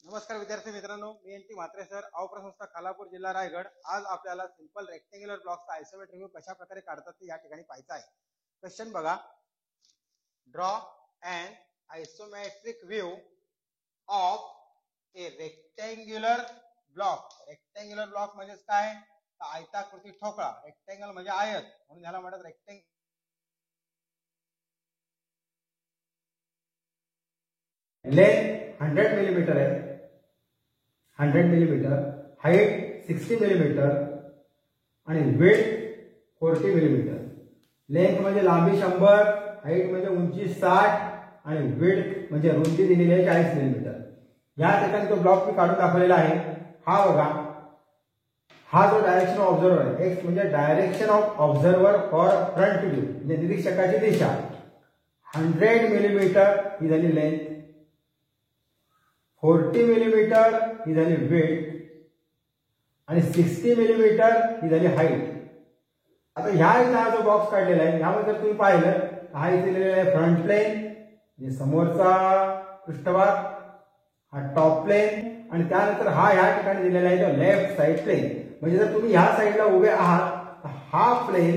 नमस्कार विद्यार्थी मित्रांनो, मी एन टी म्हात्रे सर, अवप्रसंस्था खालापूर जिल्हा रायगड। आज आपल्याला सिंपल रेक्टेंग्युलर ब्लॉक्सचा आयसोमेट्रिक व्ह्यू कशा प्रकारे काढतात ते या ठिकाणी पाहायचं आहे। क्वेश्चन बघा, draw and isometric view of A rectangular block. Rectangular block म्हणजे काय? तर आयताकृती ठोकळा। रेक्टेंगल म्हणजे आयत, म्हणून याला म्हणतात रेक्टेंगल। लेंथ 100 मिलीमीटर है, 100 मिलीमीटर, हाइट 60 मिलीमीटर आणि विड्थ 40 मिलीमीटर। लेंथ म्हणजे लांबी 100, हाइट म्हणजे उंची 60 आणि विड्थ म्हणजे रुंदी दिलेली आहे 40 मिलीमीटर। या ठिकाणी तो ब्लॉक मी काढून दाखवलेला आहे। हा बघा, हा जो डायरेक्शन ऑफ ऑब्झर्वर आहे, एक्स म्हणजे direction of observer for front view म्हणजे निरीक्षकाची दिशा। 100 मिलीमीटर ही झाली लेंथ, 40 मिलीमीटर ही झाली विड्थ आणि 60 मिलीमीटर ही झाली हाइट। आता ह्या इथे हा जो बॉक्स काढलेला आहे, यामध्ये तुम्ही पाहिलं हा इथे दिलेला आहे फ्रंट प्लेन म्हणजे समोरचा पृष्ठभाग, हा टॉप प्लेन आणि त्यानंतर हा या ठिकाणी दिलेला आहे तो लेफ्ट साइड प्लेन। म्हणजे जर तुम्ही ह्या साइडला उभे आहात तर हा प्लेन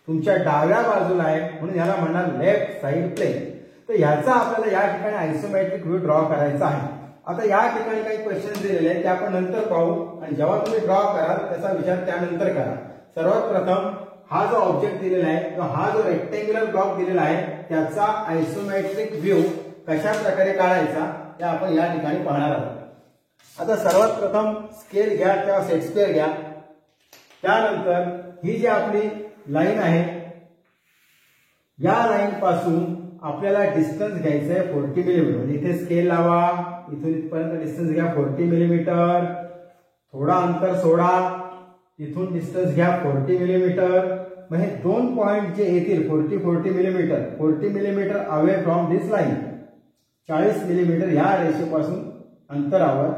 तुमच्या डाव्या बाजूला आहे, म्हणून याला म्हणणार लेफ्ट साइड प्लेन। तर याचा आपल्याला या ठिकाणी आयसोमेट्रिक व्ह्यू ड्रॉ करायचा आहे। आता या ठिकाणी काही क्वेश्चन दिलेले आहेत ते आपण नंतर पाहू आणि जेव्हा तुम्ही ड्रॉ कराल त्याचा विचार त्यानंतर करा। सर्वात प्रथम हा जो ऑब्जेक्ट दिलेला आहे किंवा हा जो रेक्टेंग्युलर ब्लॉक दिलेला आहे त्याचा आयसोमेट्रिक व्ह्यू कशा प्रकारे काढायचा ते आपण या ठिकाणी पाहणार आहोत। आता सर्वात प्रथम स्केल घ्या किंवा सेट स्क्वेअर घ्या। त्यानंतर ही जी आपली लाईन आहे, या लाईन पासून आपल्याला डिस्टन्स घ्यायचं आहे 40 मिलीमीटर। इथे स्केल लावा, इथून इथपर्यंत डिस्टन्स घ्या 40 मिलीमीटर, थोडा अंतर सोडा, इथून डिस्टन्स घ्या 40 मिलीमीटर। मग हे दोन पॉइंट जे येतील 40 millimetre, 40 millimetre away from this line, 40 millimetre या रेषेपासून अंतरावर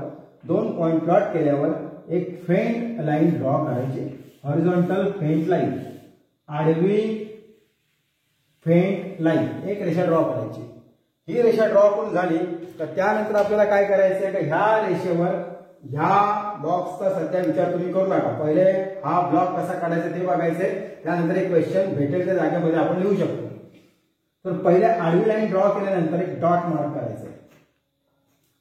दोन पॉइंट प्लॉट केल्यावर एक फेंट लाईन ड्रॉ करायची, हॉरिझॉन्टल फेंट लाईन, आडवी फेंट लाईन, एक रेषा ड्रॉ करायची। ही रेषा ड्रॉ करून झाली तर त्यानंतर आपल्याला काय करायचं आहे की ह्या रेषेवर ह्या बॉक्सचा सध्या विचार तुम्ही करू नका, पहिले हा ब्लॉक कसा काढायचा ते बघायचंय, त्यानंतर एक क्वेश्चन भेटेल त्या जागेमध्ये आपण लिहू शकतो। तर पहिले आडवी लाईन ड्रॉ केल्यानंतर एक डॉट मार्क करायचा।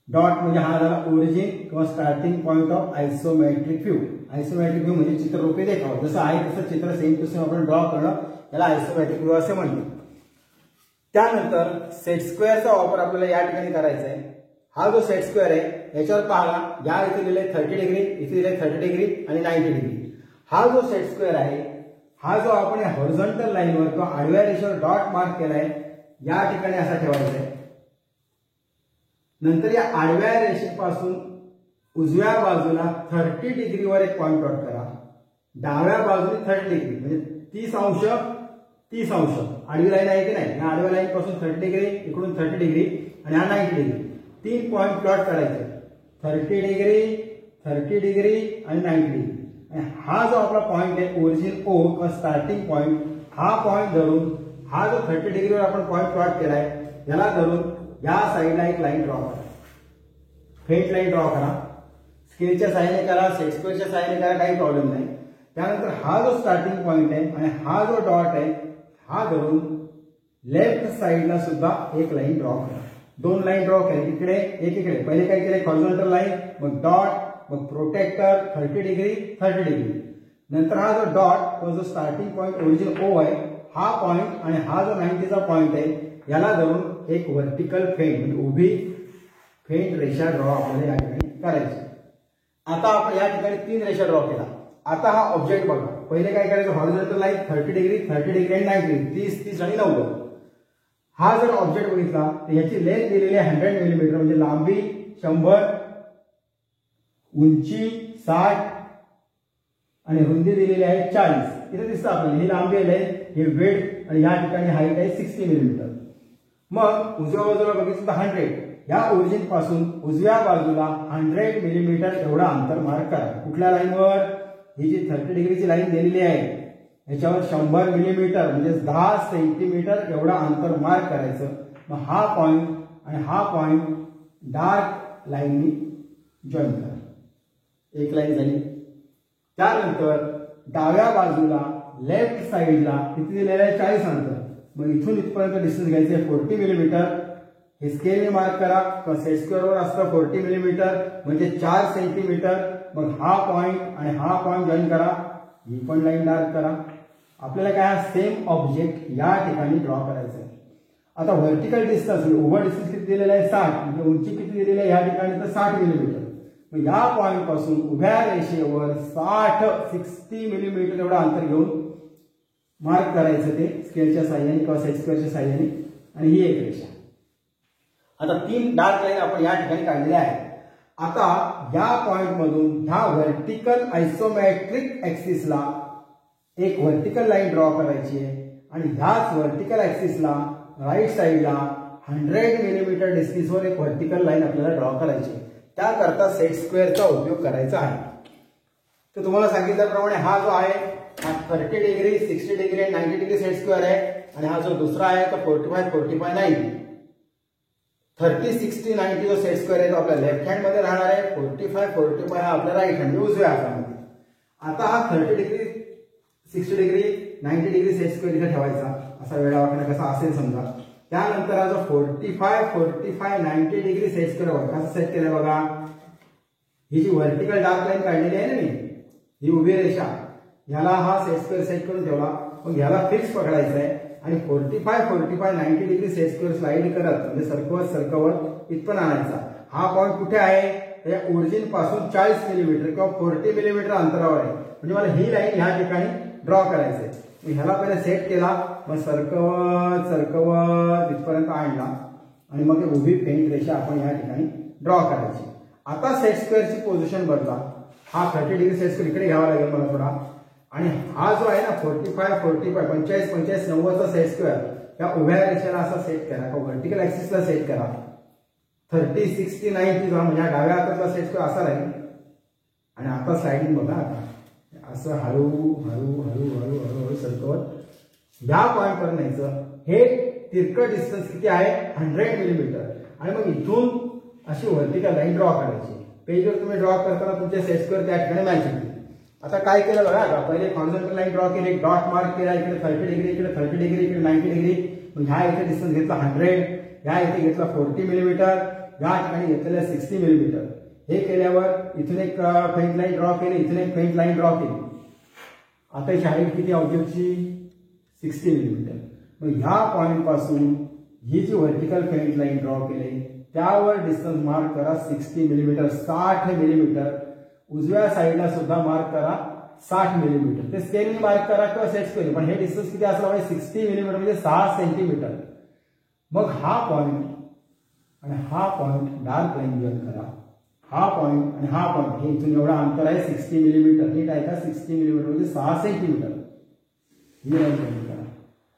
डॉट म्हणजे हा झाला ओरिजिन किंवा starting point of isometric view. Isometric view म्हणजे चित्ररूपी देखावा, जसं आहे तसं चित्र सेम टू सेम आपण ड्रॉ करणं याला आयसोमेट्रिक व्ह्यू असे म्हणतात। त्यानंतर सेट स्क्वेअरचा वापर आपल्याला या ठिकाणी करायचा आहे। हा जो सेट स्क्वेअर आहे याच्यावर पाहा, या इथे दिले 30 डिग्री, इथे दिले 30 डिग्री आणि 90 डिग्री। हा जो सेट स्क्वेअर आहे, हा जो आपण या हॉरिझॉन्टल लाईनवर किंवा आडव्या रेषेवर डॉट मार्क केलाय या ठिकाणी असा ठेवायचा आहे। नंतर या आडव्या रेषेपासून उजव्या बाजूला 30 डिग्रीवर एक पॉइंट प्लॉट करा, डाव्या बाजूने 30 डिग्री म्हणजे 30 अंश 30 अंश आडवी लाईन आहे की नाही, या आडव्या लाईन पासून 30 डिग्री, इकडून 30 डिग्री आणि हा 90 डिग्री, तीन पॉइंट प्लॉट करायचे, 30 डिग्री, 30 डिग्री आणि 90 डिग्री। आणि हा जो आपला पॉइंट आहे ओरिजिन ओ किंवा स्टार्टिंग पॉइंट, हा पॉइंट धरून हा जो 30 डिग्रीवर आपण पॉइंट प्लॉट केलाय याला धरून या साईडला एक लाईन ड्रॉ करा, फेंट लाईन ड्रॉ करा। स्केलच्या सहाय्याने करा, सेट स्क्वेअरच्या सहाय्याने करा, काही प्रॉब्लेम नाही। त्यानंतर हा जो स्टार्टिंग पॉइंट आहे आणि हा जो डॉट आहे हा धरून लेफ्ट साइडला सुद्धा एक लाईन ड्रॉ करा। दोन लाईन ड्रॉ केली, इकडे एक इकडे। पहिले काय केले, हॉरिझॉन्टल लाईन, मग डॉट, मग प्रोटेक्टर 30 डिग्री 30 डिग्री। नंतर हा जो डॉट तो जो स्टार्टिंग पॉइंट ओरिजिन ओ आहे हा पॉइंट आणि हा जो 90चा पॉइंट आहे याला धरून एक व्हर्टिकल फेंट म्हणजे उभी फेंट रेषा ड्रॉ आपल्याला या ठिकाणी करायची। आता आपण या ठिकाणी 3 रेषा ड्रॉ केला। आता हा ऑब्जेक्ट बघा, पहिले काय करायचं, हॉरिझॉन्टल लाईन 30 डिग्री 30 डिग्री आणि 90 डिग्री, 30 30 आणि 90। हा जर ऑब्जेक्ट बघितला तर याची लेंथ दिलेली आहे 100 मिलीमीटर म्हणजे लांबी 100, उंची 60 आणि रुंदी दिलेली आहे 40। इथे दिसतं आपल्याला ही लांबी आहे, हे विड्थ आणि या ठिकाणी हाईट आहे 60 मिलीमीटर। मग उजव्या बाजूला बघितलं तर 100, या ओरिजिन पासून उजव्या बाजूला 100 मिलीमीटर एवढा अंतर मार्क करा। कुठल्या लाईनवर, ही जी 30 डिग्रीची लाईन दिलेली आहे याच्यावर 100 मिलीमीटर म्हणजे 10 सेंटीमीटर एवढा अंतर मार्क करायचं। मग हा पॉइंट आणि हा पॉइंट डार्क लाईननी जॉईन करा. एक लाईन झाली. त्यानंतर डाव्या बाजूला लेफ्ट साईडला किती दिलेलं आहे 40 अंतर. मग इथून इथपर्यंत डिस्टन्स घ्यायचं आहे 40 मिलीमीटर. हे स्केलने मार्क करा. सेट स्क्वेअरवर असतं 40 मिलीमीटर म्हणजे 4 सेंटीमीटर. मग हा पॉइंट आणि हा पॉइंट जॉईन करा. ही पण लाईन डार्क करा. आपल्याला काय सेम ऑब्जेक्ट या ठिकाणी ड्रॉ करायचं आहे. आता व्हर्टिकल डिस्टन्स ओव्हर डिस्टन्स किती दिलेला आहे 60 म्हणजे उंची किती दिलेली आहे या ठिकाणी तर 60 मिलीमीटर. मग या पॉइंट पासून उभ्या रेषेवर 60 मिलीमीटर एवढं अंतर घेऊन मार्क करायचं ते स्केलच्या साह्याने किंवा सेट स्क्वेअरच्या साह्याने. आणि ही एक रेषा. आता 3 डार्क लाईन आपण या ठिकाणी काढलेल्या आहेत. आता या पॉइंट मधून ह्या व्हर्टिकल आयसोमेट्रिक ऍक्सिसला एक व्हर्टिकल लाईन ड्रॉ करायची आहे आणि ह्याच व्हर्टिकल ऍक्सिसला राईट साईडला 100 मिलीमीटर डिस्टन्सवर एक व्हर्टिकल लाईन आपल्याला ड्रॉ करायची आहे. त्याकरता सेट स्क्वेअरचा उपयोग करायचा आहे. तर तुम्हाला सांगितल्याप्रमाणे हा जो आहे हा 30 डिग्री 60 डिग्री आणि 90 डिग्री सेट स्क्वेअर आहे. आणि हा जो दुसरा आहे तो 45 45 90 30 60 90 जो सेट स्क्वेअर आहे तो आपल्या लेफ्ट हँड मध्ये राहणार आहे. 45 45 हा आपल्या राईट हँड उजव्या हातामध्ये. आता हा 30 degree 60 degree 90 degree set square इथे ठेवायचा. असा वेळा वाकणं कसा असेल समजा. त्यानंतर हा जो 45 45 90 डिग्री सेट स्क्वेअर कसा सेट केलाय बघा. ही जी व्हर्टिकल डार्क लाईन काढलेली आहे ना मी ही उभी रेषा ह्याला हा सेट स्क्वेअर सेट करून ठेवला. मग ह्याला फिक्स पकडायचं आहे आणि 45 45 90 डिग्री सेट स्क्वेअर स्लाइड करत म्हणजे सरकवत इथपर्यंत आणायचा. हा पॉईंट कुठे आहे या ओरिजिन पासून 40 मिलीमीटर किंवा 40 मिलीमीटर अंतरावर आहे. म्हणजे मला ही लाईन ह्या ठिकाणी ड्रॉ करायचं आहे. मी ह्याला पहिले सेट केला मग सरकवत सरकवत इथपर्यंत आणला आणि मग उभी फेंट रेषा आपण या ठिकाणी ड्रॉ करायची. आता सेट स्क्वेअरची पोझिशन बदला. हा 30 डिग्री सेट स्क्वेअर इकडे घ्यावा लागेल मला थोडा. आणि हा जो आहे ना 45 45 45 45 90 चा सेट स्क्वेअर त्या उभ्या रेषेला असा सेट करा किंवा व्हर्टिकल ऍक्सिसला सेट करा. 30 60 90 जो म्हणजे डाव्या हातातला सेट स्क्वेअर असा राहील. आणि आता स्लाइडिंग बघा आता असं हळू हळू हळू हळू हळू सरकवत या पॉइंट पर्यंत न्यायचं. हे तिरकट डिस्टन्स किती आहे 100 मिलीमीटर. आणि मग इथून अशी व्हर्टिकल लाईन ड्रॉ करायची. पेजवर तुम्ही ड्रॉ करताना तुमचे सेट स्क्वेअर त्या ठिकाणी मॅच होतील. आता काय केलं बघा आता पहिले हॉरिझॉन्टल लाईन ड्रॉ केली डॉट मार्क केला इकडे 30 डिग्री इकडे 30 डिग्री इकडे 90 डिग्री. मग ह्या इथे डिस्टन्स घेतला 100 ह्या इथे घेतला 40 मिलीमीटर या ठिकाणी घेतलेलं 60 मिलीमीटर. हे केल्यावर इथून एक फेंट लाईन ड्रॉ केली इथून एक फेंट लाईन ड्रॉ केली. आता याची हाईट किती ऑब्जेक्टची 60 मिलीमीटर. मग ह्या पॉइंट पासून ही जी व्हर्टिकल फेंट लाईन ड्रॉ केली त्यावर डिस्टन्स मार्क करा 60 मिलीमीटर 60 मिलीमीटर. उजव्या साईडला सुद्धा मार्क करा 60 मिलीमीटर. ते स्केलने मार्क करा किंवा सेट स्क्वेअर पण हे डिस्टन्स किती असला पाहिजे 60 मिलीमीटर म्हणजे 6 सेंटीमीटर. मग हा पॉइंट आणि हा पॉइंट डार्क लाईन जॉईन करा. हा पॉइंट आणि हा पॉइंट हे इथून एवढा अंतर आहे 60 मिलीमीटर. नीट आहे का 60 मिलीमीटर म्हणजे 6 सेंटीमीटर. ही लाईन जॉईन करा.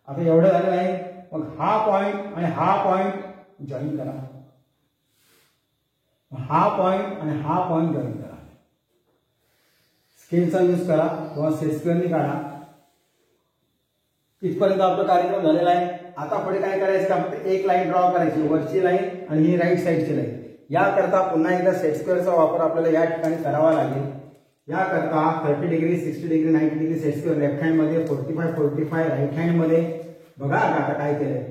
आता एवढं झालं आहे. मग हा पॉइंट आणि हा पॉइंट जॉईन करा. हा पॉइंट आणि हा पॉइंट जॉईन करा. स्केलचा यूज करा किंवा सेट स्क्वेअरने काढा. इथपर्यंत आपला कार्यक्रम झालेला आहे. आता पुढे काय करायचं का फक्त एक लाईन ड्रॉ करायची वरची लाईन आणि ही राईट साईडची लाईन. याकरता पुन्हा एकदा सेट स्क्वेअरचा वापर आपल्याला या ठिकाणी करावा लागेल. याकरता 30 degree 60 degree 90 degree set square left hand मध्ये 45 45 राईट हँड मध्ये. बघा आता काय केलंय.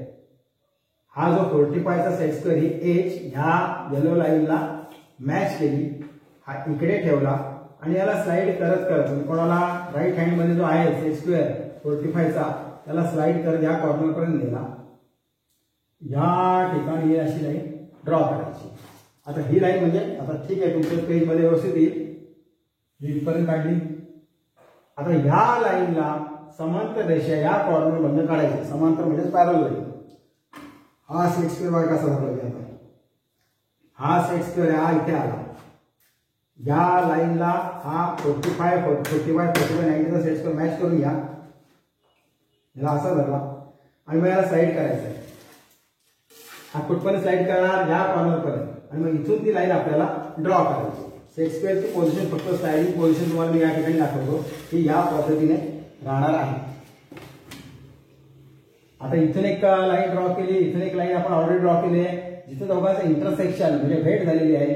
हा जो 45 चा सेट स्क्वेअर ही एज ह्या येलो लाईनला मॅच केली. हा इकडे ठेवला आणि याला स्लाइड करत करत कोणाला राईट हँड मध्ये जो आहे सेट स्क्वेअर 45 चा त्याला स्लाइड करत या कॉर्नर पर्यंत नेला. या ठिकाणी अशी लाईन ड्रॉ करायची. आता ही लाईन म्हणजे आता ठीक आहे तुमच्या पेज मध्ये व्यवस्थित येईल. इथपर्यंत काढली. आता ह्या लाईनला समांतर रेषा या कॉर्नर मधून काढायची. समांतर म्हणजे पॅरलल. हा सेट स्क्वेअर कसा दाखवला आता हा सेट स्क्वेअर हा इथे आला. या लाईनला हा 45 45 45 90 चा सेट स्क्वेअर मॅच करून घ्या. याला असा धरला आणि मग याला स्लाइड करायचं आहे. हा कुठपर्यंत स्लाइड करणार या कॉर्नर पर्यंत आणि मग इथून ती लाईन आपल्याला ड्रॉ करायची. सेट स्क्वेअरची पोझिशन फक्त स्लाइडिंग पोझिशन तुम्हाला मी या ठिकाणी दाखवतो की या पद्धतीने राहणार आहे. आता इथून एक लाईन ड्रॉ केली इथून एक लाईन आपण ऑलरेडी ड्रॉ केली आहे. जिथे दोघांचं इंटरसेक्शन म्हणजे भेट झालेली आहे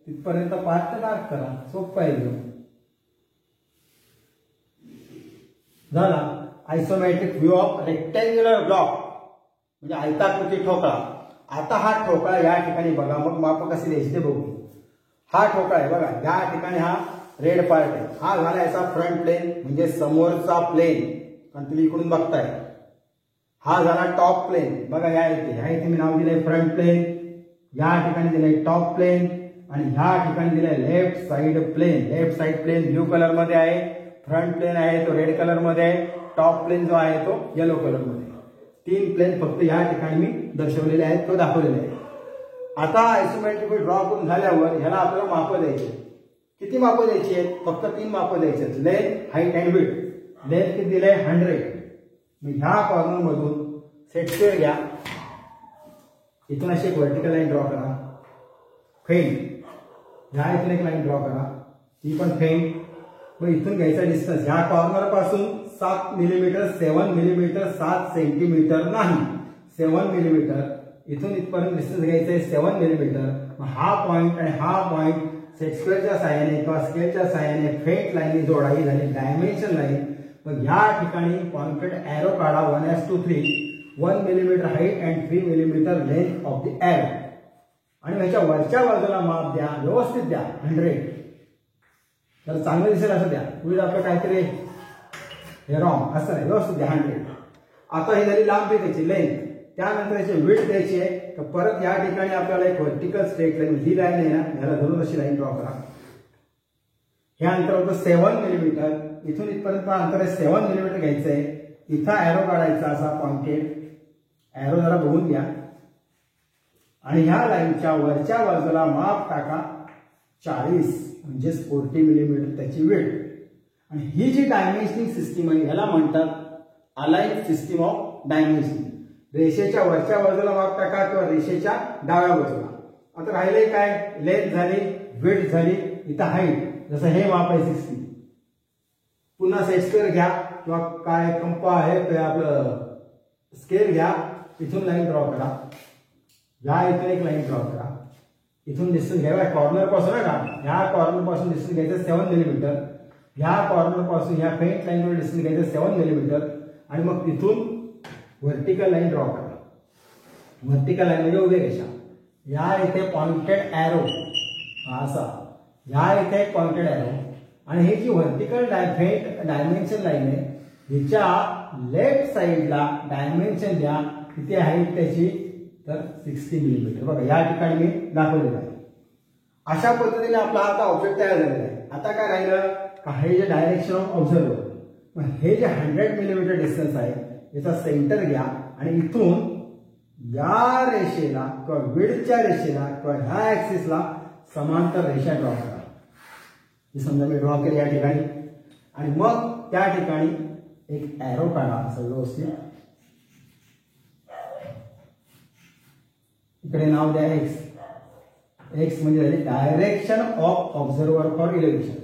तिथपर्यंत पार्ट डार्क करा, सोपं आहे एकदम. झाला. Isometric view of rectangular block म्हणजे आयताकृती ठोकळा. आता हा ठोकळा या ठिकाणी बघा, मग माप कसे द्यायचे ते बघू. हा ठोकळा आहे बघा, या ठिकाणी हा रेड पार्ट आहे, हा झाला याचा फ्रंट प्लेन म्हणजे समोरचा प्लेन, कारण तुम्ही इकडून बघताय. हा झाला टॉप प्लेन बघा, ह्या इथे मी नाव दिलंय फ्रंट प्लेन, या ठिकाणी दिलंय टॉप प्लेन आणि ह्या ठिकाणी दिलंय left side plane. Left side plane blue colour मध्ये आहे, फ्रंट प्लेन आहे तो रेड कलर मध्ये आहे, टॉप प्लेन जो आहे तो येलो कलर मध्ये. 3 प्लेन फक्त या ठिकाणी मी दर्शवलेले आहेत, तो दाखवलेले आहे. आता आयसोमेट्रिक ड्रॉ करून झाल्यावर ह्याला आपल्याला मापं द्यायची. किती मापं द्यायची आहेत? फक्त 3 मापं द्यायची आहेत, length, height and width. Length किती दिले? 100. मी ह्या कॉर्नर मधून सेट स्क्वेअर घ्या, इथून अशी एक व्हर्टिकल लाईन ड्रॉ करा, फेंट. ह्या इथून एक लाईन ड्रॉ करा, ती पण फेंट. मग इथून घ्यायचा डिस्टन्स ह्या कॉर्नर पासून 7 मिलीमीटर, 7 मिलीमीटर, 7 सेंटीमीटर नाही, 7 मिलीमीटर. इथून इथपर्यंत डिस्टन्स घ्यायचं आहे 7 मिलीमीटर. मग हा पॉइंट आणि हा पॉइंट सेट स्क्वेअरच्या साहाय्याने किंवा स्केलच्या साहाय्याने फेंट लाईन जोडावी झाली डायमेन्शन लाईन. मग या ठिकाणी पॉइंटेड एरो काढा 1:3, 1 millimetre height and 3 millimetre length of the arrow. आणि ह्याच्या वरच्या बाजूला माप द्या, व्यवस्थित द्या 100. तर चांगलं दिसेल असं द्या, विड्थ आपलं काहीतरी हे रॉंग असं नाही, व्यवस्थित द्या 100. आता ही झाली लांबी त्याची लेंथ. त्यानंतर याची विड्थ द्यायची आहे. तर परत या ठिकाणी आपल्याला एक व्हर्टिकल स्ट्रेट लाईन, ही लाईन आहे ना, ह्याला धरून अशी लाईन ड्रॉ करा. हे अंतर होतं 7 मिलीमीटर. इथून इथपर्यंत अंतर आहे 7 मिलीमीटर घ्यायचं आहे. इथं एरो काढायचा असा पॉइंटेड एरो, जरा बघून घ्या. आणि ह्या लाईनच्या वरच्या बाजूला माप टाका 40 म्हणजे 40 मिलीमीटर त्याची विड्थ. आणि ही जी डायमेन्शनिंग सिस्टीम आहे ह्याला म्हणतात अलाइन सिस्टीम ऑफ डायमेन्शनिंग. रेषेच्या वरच्या बाजूला माप टाका किंवा रेषेच्या डाव्या बाजूला. आता राहिले काय? लेंथ झाली, विड्थ झाली, इथं हाईट. जसं हे माप आहे 60. पुन्हा सेट स्क्वेअर घ्या किंवा काय कंपा आहे ते आपलं स्केल घ्या, इथून लाईन ड्रॉ करा, या इथून एक लाईन ड्रॉ करा. इथून डिस्टन्स घ्यावा कॉर्नर पासून का, ह्या कॉर्नर पासून डिस्टन्स घ्यायचं 7 मिलीमीटर. ह्या कॉर्नर पासून ह्या फेंट लाईनवर डिस्टन्स घ्यायचं 7 मिलीमीटर. आणि मग तिथून व्हर्टिकल लाईन ड्रॉ करा. व्हर्टिकल लाईन म्हणजे उभे रेषा. या इथे पॉइंटेड एरो असा, या इथे एक पॉइंटेड एरो. आणि ही जी व्हर्टिकल फेंट डायमेन्शन लाईन आहे हिच्या लेफ्ट साइडला डायमेन्शन द्या. किती हाईट त्याची? तर 60 मिलीमीटर. बघा या ठिकाणी मी दाखवलेलं आहे. अशा पद्धतीने आपला आता ऑब्जेक्ट तयार झालेला आहे. आता काय राहिलं का, हे जे डायरेक्शन ऑफ ऑब्झर्वर, मग हे जे 100 मिलीमीटर डिस्टन्स आहे याचा सेंटर घ्या आणि इथून या रेषेला किंवा विड्थच्या रेषेला किंवा ह्या ऍक्सिसला समांतर रेषा ड्रॉ करा. ही समजा मी ड्रॉ केली या ठिकाणी. आणि मग त्या ठिकाणी एक एरो काढा असं व्यवस्थित. इकडे नाव द्या एक्स. एक्स म्हणजे झाली direction of observer for elevation.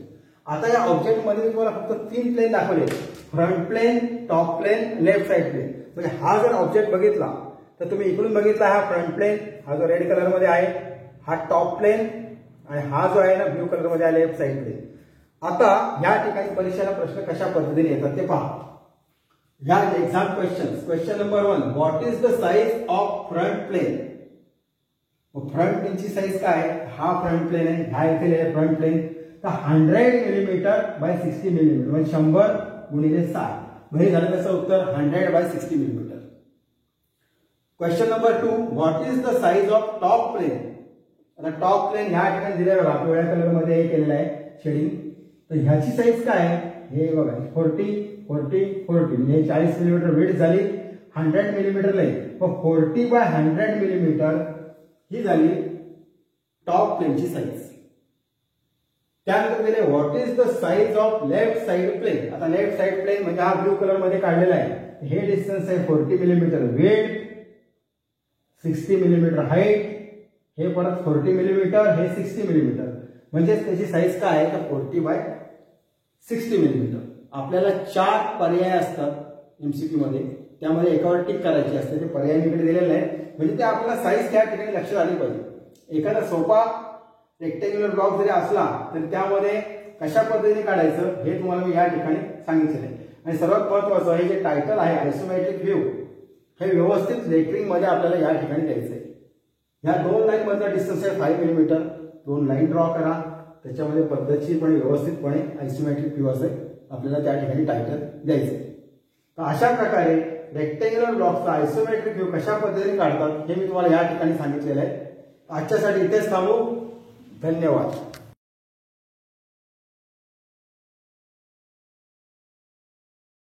आता या ऑब्जेक्ट मध्ये तुम्हाला फक्त 3 प्लेन दाखवले, front plane, top plane, left side plane. म्हणजे हा जर ऑब्जेक्ट बघितला तर तुम्ही इकडून बघितला हा फ्रंट प्लेन, हा जो रेड कलर मध्ये आहे हा टॉप प्लेन, आणि हा जो आहे ना ब्ल्यू कलर मध्ये आहे लेफ्ट साइड प्लेन. आता या ठिकाणी परीक्षेला प्रश्न कशा पद्धतीने येतात ते पहा. या exam question number 1, what is the size of front plane. Front प्लेनची साईज काय? हा फ्रंट प्लेन आहे, ह्या इथे फ्रंट प्लेन. तर 100 मिलीमीटर बाय 60 मिलीमीटर म्हणजे 100 गुणिले 60. म्हणजे झालं त्याचं उत्तर 100 by 60 millimetre. Question number 2, what is the size of top plane. आता टॉप प्लेन ह्या ठिकाणी दिलेला बघा, पिवळ्या कलर मध्ये केलेलं आहे शेडिंग. तर ह्याची साईज काय आहे हे बघा, 40 40 40 म्हणजे 40 मिलीमीटर विड्थ झाली, 100 मिलीमीटर लेंथ. मग 40 बाय 100 मिलीमीटर ही झाली टॉप प्लेनची साईज. त्यानंतर दिले what is the size of left side plane. आता लेफ्ट साइड प्लेन म्हणजे हा ब्ल्यू कलर मध्ये काढलेला आहे. हे डिस्टन्स आहे 40 मिलीमीटर विड्थ, 60 मिलीमीटर हाईट, हे परत 40 मिलीमीटर, हे 60 मिलीमीटर. म्हणजे त्याची साईज काय आहे तर 40 बाय 60 मिलीमीटर. आपल्याला 4 पर्याय असतात एमसीक्यू मध्ये. त्यामध्ये एकावर टिक करायची असते, ते पर्याय इकडे दिलेले आहे. म्हणजे ते आपल्याला साईज त्या ठिकाणी लक्षात आली पाहिजे. एखादा सोपा रेक्टँग्युलर ब्लॉक जरी असला तर त्यामध्ये कशा पद्धतीने काढायचं हे तुम्हाला मी या ठिकाणी सांगितलेलं आहे. आणि सर्वात महत्वाचं हे जे टायटल आहे आयसोमेट्रिक व्ह्यू हे व्यवस्थित लेटरिंग मध्ये आपल्याला या ठिकाणी द्यायचं आहे. ह्या 2 लाईन मधला डिस्टन्स आहे 5 मिलीमीटर. 2 लाईन ड्रॉ करा, त्याच्यामध्ये पद्धतशीरपणे व्यवस्थितपणे आयसोमेट्रिक व्ह्यू असे आपल्याला त्या ठिकाणी टायटल द्यायचं आहे. तर अशा प्रकारे रेक्टँग्युलर ब्लॉकचा आयसोमेट्रिक व्ह्यू कशा पद्धतीने काढतात हे मी तुम्हाला या ठिकाणी सांगितलेलं आहे. आजच्यासाठी इथेच थांबू. धन्यवाद.